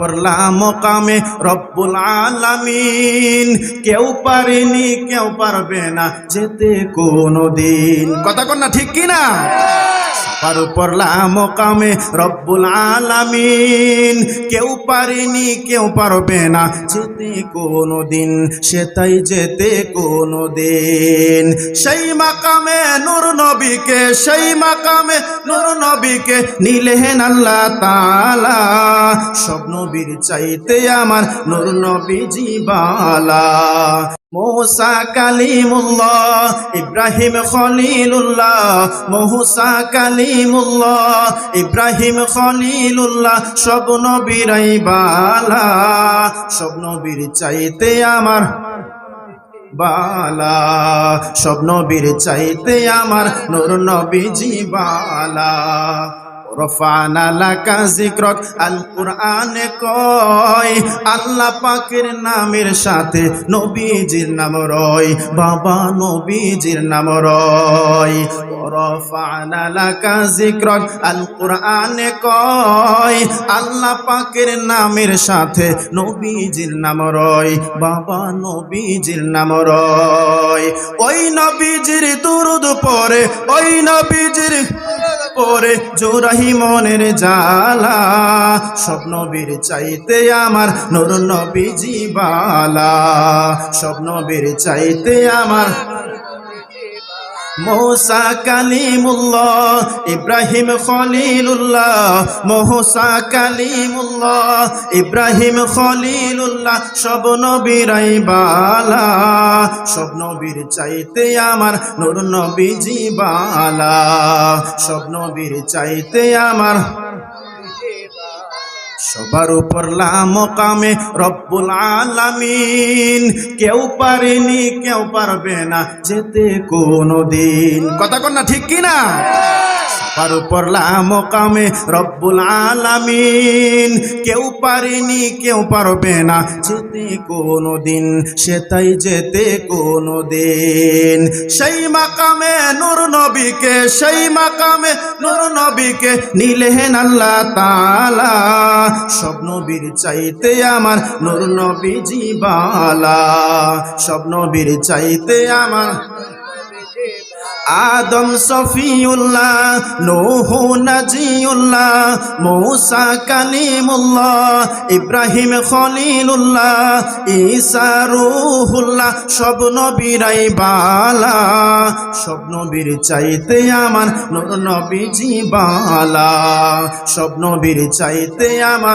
করলাম মকামে রব্বুল আলামিন। কেউ পারেনি কেউ পারবে না যেতে কোনদিন। কথা কন না ঠিক কিনা? পার পড়লাম মকামে রব্বুল আলামিন। কেউ পারেনি কেউ পারবে না যেতে কোনদিন, সেটাই যেতে কোনদিন। সেই মাকামে নূর নবীকে, সেই মাকামে নূর নবীকে নিলেন আল্লাহ তাআলা। সব নবীর চাইতে আমার নূর নবীজি বালা। মুসা কালিমুল্লাহ, ইব্রাহিম খলিলুল্লাহ। মুসা কালিমুল্লাহ, ইব্রাহিম খলিলুল্লাহ। সব নবীরাই বালা, সব নবীর চাইতে আমার বালা। সব নবীর চাইতে আমার নূর নবীজি বালা। রফানা লাকা যিকরাক, আল কুরআনে কয় আল্লাহ পাকের নামের সাথে নবীজির নাম রয়, বাবা নবীজির নাম রয়। রফানা লাকা যিকরাক, আল কুরআনে কয় আল্লাহ পাকের নামের সাথে নবীজির নাম রয়, বাবা নবীজির নাম রয়। ওই নবীজির দুরূদ পড়ে, ওই নবীজির পরে জোরাহি মনের জালা। সব নবীর চাইতে আমার নূর নবীজি বালা, সব নবীর চাইতে আমার। মুসা কালিমুল্লাহ, ইব্রাহিম খলিলুল্লাহ। মুসা কালিমুল্লাহ, ইব্রাহিম খলিলুল্লাহ। সব নবীরাই বালা, সব নবীর চাইতে আমার নূর নবীজি বালা, সব নবীর চাইতে আমার। সবার উপর মকামে রব্বুল আলামিন। কেউ পারেনি কেউ পারবে না যেতে কোনদিন। কথা কন না ঠিক কিনা? সবার উপর মকামে রব্বুল আলামিন। কেউ পারেনি কেউ পারবে না যেতে কোনদিন, সেটাই যেতে কোনদিন। সেই মাকামে নূর নবীকে, সেই মাকামে নূর নবীকে নিলেন আল্লাহ তাআলা। সব নবীর চাইতে আমার নূর নবীজি বালা, সব নবীর চাইতে আমার। আদম সফিউল্লাহ, নূহ নাজিউল্লাহ। মুসা কালিমুল্লাহ, ইব্রাহিম খলিলুল্লাহ। ঈসা রূহুল্লাহ। সব নবীরাই বালা, সব নবীর চাইতে আমার নূর নবীজি বালা, সব নবীর চাইতে আমার।